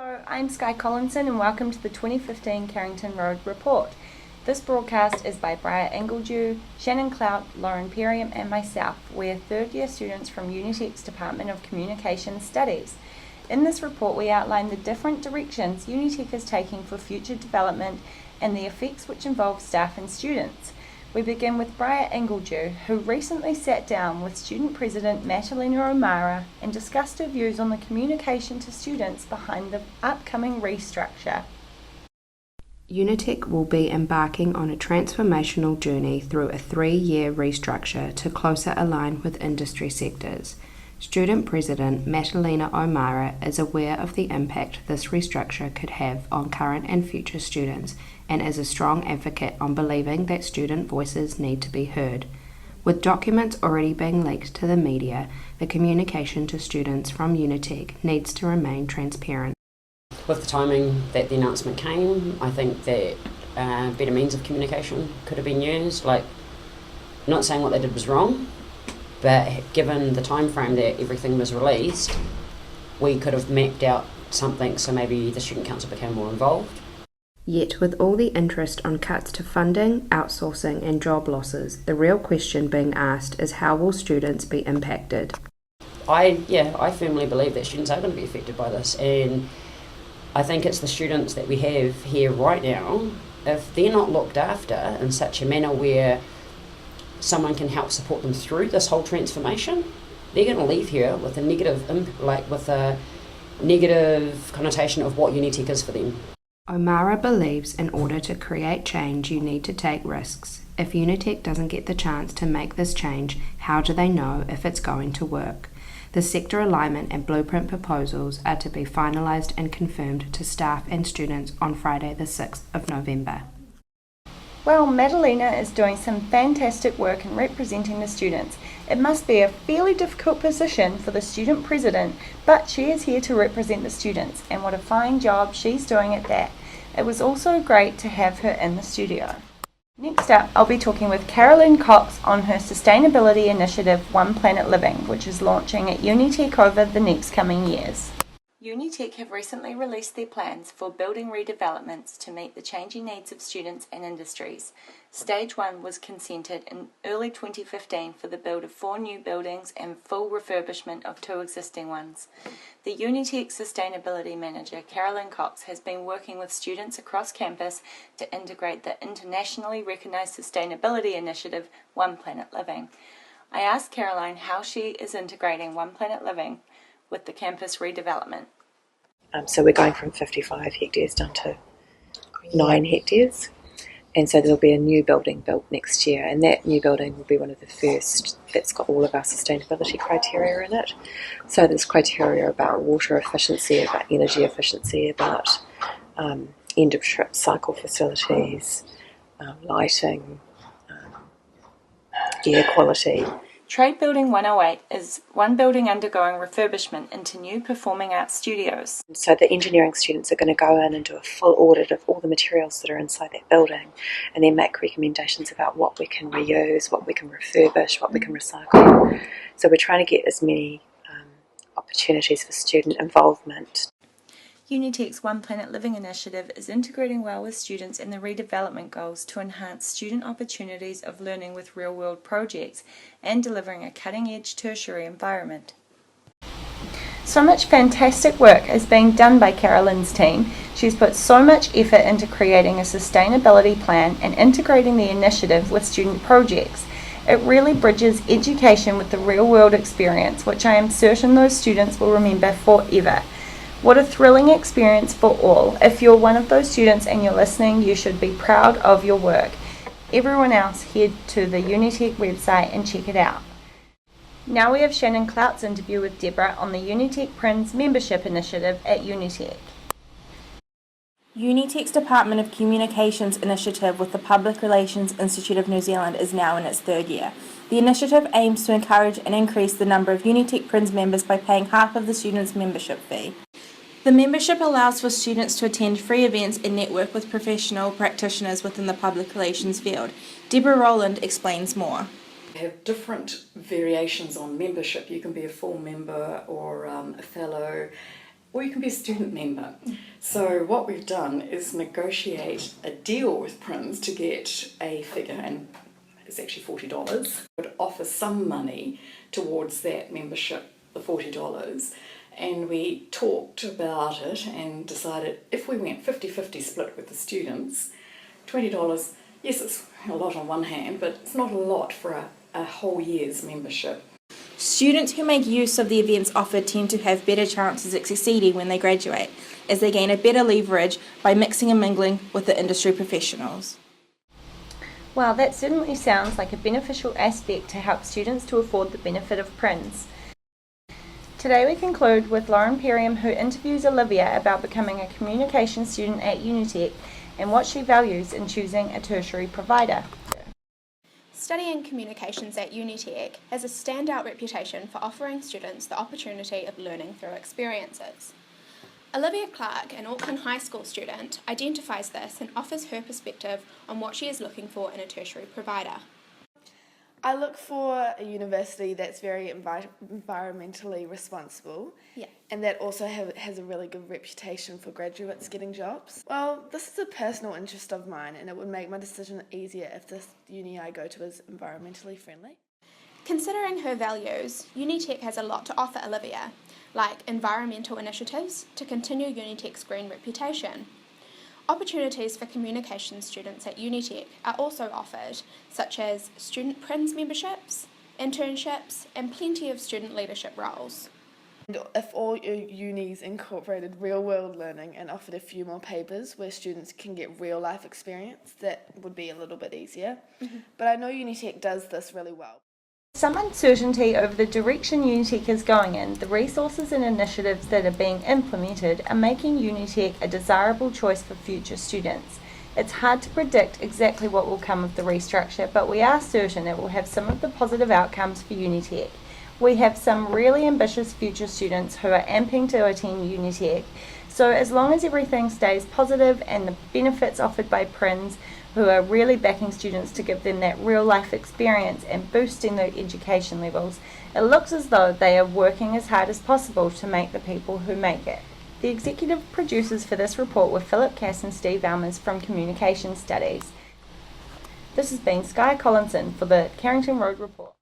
Hello, I'm Sky Collinson and welcome to the 2015 Carrington Road Report. This broadcast is by Briar Ingledew, Shannon Clout, Lauren Perriam and myself. We're third year students from Unitec's Department of Communication Studies. In this report we outline the different directions Unitec is taking for future development and the effects which involve staff and students. We begin with Briar Ingledew, who recently sat down with Student President Matalina O'Mara and discussed her views on the communication to students behind the upcoming restructure. Unitec will be embarking on a transformational journey through a 3-year restructure to closer align with industry sectors. Student President Matalina O'Mara is aware of the impact this restructure could have on current and future students and is a strong advocate on believing that student voices need to be heard. With documents already being leaked to the media, the communication to students from Unitec needs to remain transparent. With the timing that the announcement came, I think that better means of communication could have been used. Like, not saying what they did was wrong, but given the time frame that everything was released, we could have mapped out something so maybe the Student Council became more involved. Yet with all the interest on cuts to funding, outsourcing and job losses, the real question being asked is how will students be impacted? I firmly believe that students are going to be affected by this, and I think it's the students that we have here right now. If they're not looked after in such a manner where someone can help support them through this whole transformation, they're going to leave here with a negative connotation of what Unitec is for them. O'Mara believes in order to create change you need to take risks. If Unitec doesn't get the chance to make this change, how do they know if it's going to work? The sector alignment and blueprint proposals are to be finalised and confirmed to staff and students on Friday the 6th of November. Well, Matalina is doing some fantastic work in representing the students. It must be a fairly difficult position for the student president, but she is here to represent the students, and what a fine job she's doing at that. It was also great to have her in the studio. Next up, I'll be talking with Carolyn Cox on her sustainability initiative One Planet Living, which is launching at Unitec over the next coming years. Unitec have recently released their plans for building redevelopments to meet the changing needs of students and industries. Stage 1 was consented in early 2015 for the build of 4 new buildings and full refurbishment of 2 existing ones. The Unitec Sustainability Manager, Carolyn Cox, has been working with students across campus to integrate the internationally recognised sustainability initiative One Planet Living. I asked Caroline how she is integrating One Planet Living with the campus redevelopment. So we're going from 55 hectares down to 9 hectares, and so there'll be a new building built next year, and that new building will be one of the first that's got all of our sustainability criteria in it. So there's criteria about water efficiency, about energy efficiency, about end of trip cycle facilities, lighting, air quality. Trade Building 108 is one building undergoing refurbishment into new performing arts studios. So the engineering students are going to go in and do a full audit of all the materials that are inside that building, and then make recommendations about what we can reuse, what we can refurbish, what we can recycle. So we're trying to get as many opportunities for student involvement. Unitec's One Planet Living initiative is integrating well with students in the redevelopment goals to enhance student opportunities of learning with real-world projects and delivering a cutting-edge tertiary environment. So much fantastic work is being done by Carolyn's team. She's put so much effort into creating a sustainability plan and integrating the initiative with student projects. It really bridges education with the real-world experience, which I am certain those students will remember forever. What a thrilling experience for all. If you're one of those students and you're listening, you should be proud of your work. Everyone else, head to the Unitec website and check it out. Now we have Shannon Clout's interview with Deborah on the Unitec Prin's membership initiative at Unitec. Unitec's Department of Communications initiative with the Public Relations Institute of New Zealand is now in its 3rd year. The initiative aims to encourage and increase the number of Unitec Prin's members by paying half of the student's membership fee. The membership allows for students to attend free events and network with professional practitioners within the public relations field. Deborah Rowland explains more. We have different variations on membership. You can be a full member or a fellow, or you can be a student member. So what we've done is negotiate a deal with Prinz to get a figure, and it's actually $40, would offer some money towards that membership, the $40, and we talked about it and decided if we went 50-50 split with the students, $20, yes, it's a lot on one hand, but it's not a lot for a whole year's membership. Students who make use of the events offered tend to have better chances at succeeding when they graduate, as they gain a better leverage by mixing and mingling with the industry professionals. Well, that certainly sounds like a beneficial aspect to help students to afford the benefit of Prinz. Today we conclude with Lauren Perriam, who interviews Olivia about becoming a communication student at Unitec and what she values in choosing a tertiary provider. Studying communications at Unitec has a standout reputation for offering students the opportunity of learning through experiences. Olivia Clark, an Auckland High School student, identifies this and offers her perspective on what she is looking for in a tertiary provider. I look for a university that's very environmentally responsible, and that also has a really good reputation for graduates getting jobs. Well, this is a personal interest of mine, and it would make my decision easier if this uni I go to is environmentally friendly. Considering her values, Unitec has a lot to offer Olivia, like environmental initiatives to continue Unitec's green reputation. Opportunities for communication students at Unitec are also offered, such as student Prinz memberships, internships, and plenty of student leadership roles. And if all your unis incorporated real-world learning and offered a few more papers where students can get real-life experience, that would be a little bit easier. But I know Unitec does this really well. Some uncertainty over the direction Unitec is going in, the resources and initiatives that are being implemented are making Unitec a desirable choice for future students. It's hard to predict exactly what will come of the restructure, but we are certain it will have some of the positive outcomes for Unitec. We have some really ambitious future students who are amping to attend Unitec, so as long as everything stays positive and the benefits offered by Prinz, who are really backing students to give them that real life experience and boosting their education levels, it looks as though they are working as hard as possible to make the people who make it. The executive producers for this report were Philip Cass and Steve Almers from Communication Studies. This has been Sky Collinson for the Carrington Road Report.